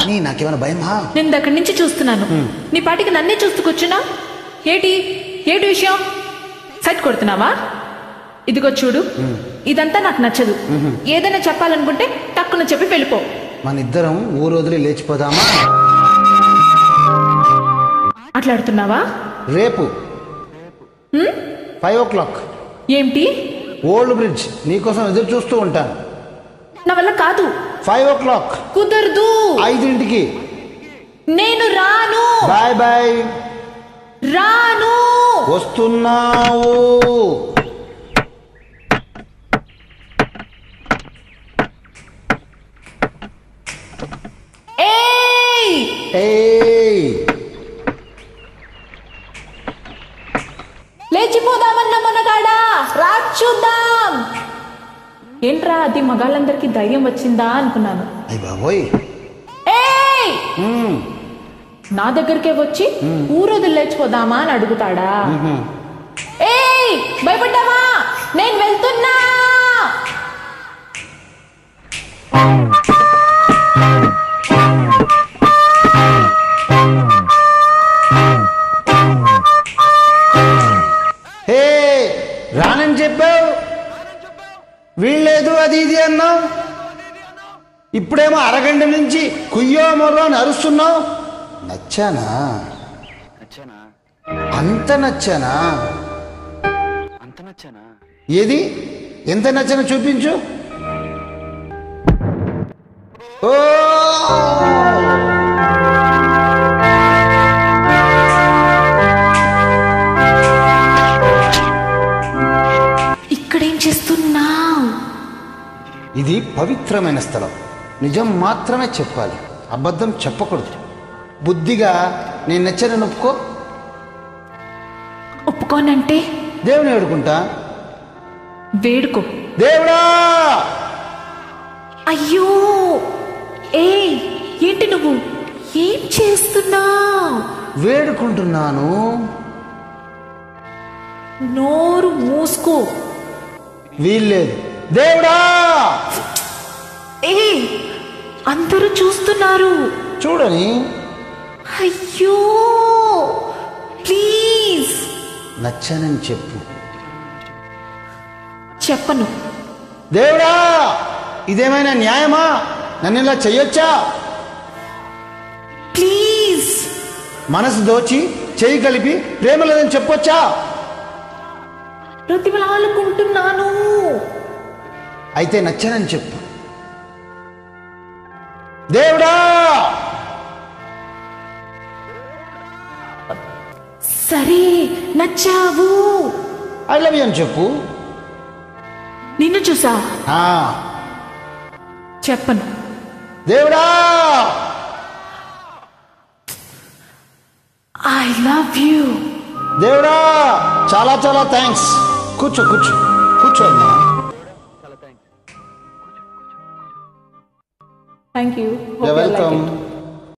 రాని, నాకేమైనా భయమా? నేను దగ్గర నుంచి చూస్తున్నాను, నీ పాటికి నన్నే చూస్తూ కూర్చున్నా. ఏటి ఏటి విషయం? సైట్ కొడుతున్నావా? ఇదిగో చూడు, ఇదంతా నాకు నచ్చదు. ఏదైనా చెప్పాలనుకుంటే టక్కున చెప్పి వెళ్ళిపో. మన ఇద్దరం ఊరు వదిలి లేచిపోదామా? అట్లాడుతున్నావా? రేపు 5 o'clock ఏంటి? ఓల్డ్ బ్రిడ్జ్ నీకోసం ఎదురు చూస్తూ ఉంటాను. నా వల్ల కాదు. 5 o'clock కుదరదు. 5ంటికి నేను రాను. Bye bye. రాను. వస్తున్నావు. లేచిపోదామన్న మునగాడా, రా చూద్దాం. ఏంట్రా అది, మగాళ్ళందరికీ ధైర్యం వచ్చిందా అనుకున్నాను. అయ్య బాబోయ్. నా దగ్గరికే వచ్చి ఊరొదిలి లేచిపోదామా అని అడుగుతాడా? భయపడ్డావా? నేను వెళ్తున్నా. రానని చెప్పావు, వీళ్ళేదు అది ఇది అన్నావు. ఇప్పుడేమో అరగంట నుంచి కుయ్యో మొర్రో అని అరుస్తున్నావు. నచ్చానా? అంత నచ్చానా? ఏది ఎంత నచ్చానో చూపించు. ఓ ఇక్కడేం చేస్తున్నావు? ఇది పవిత్రమైన స్థలం. నిజం మాత్రమే చెప్పాలి, అబద్ధం చెప్పకూడదు. బుద్ధిగా నేను నచ్చని ఒప్పుకో. ఒప్పుకోనంటే దేవుని వేడుకుంటా. వేడుకో. దేవుడా! అయ్యో ఏంటి నువ్వు ఏం చేస్తున్నావు? వేడుకుంటున్నాను. నోరు మూసుకో. వీల్లేదు. దేవుడా! అందరూ చూస్తున్నారు. చూడని. అయ్యో ప్లీజ్ నచ్చానని చెప్పు. చెప్పను. దేవుడా! ఇదేమైనా న్యాయమా? నన్ను ఇలా చెయ్యొచ్చా? ప్లీజ్. మనసు దోచి చెయ్యి కలిపి ప్రేమ లేదని చెప్పొచ్చా? ప్రతిమలాలుకుంటున్నాను. అయితే నచ్చానని చెప్పు. దేవుడా! సరే నచ్చావు. ఐ లవ్ యూ అని చెప్పు. నిన్ను చూసా. చెప్పను. దేవుడా! I love you. దేవుడా! చాలా చాలా థ్యాంక్స్. కూర్చో కూర్చో కూర్చో అమ్మా. Thank you. వెల్కమ్.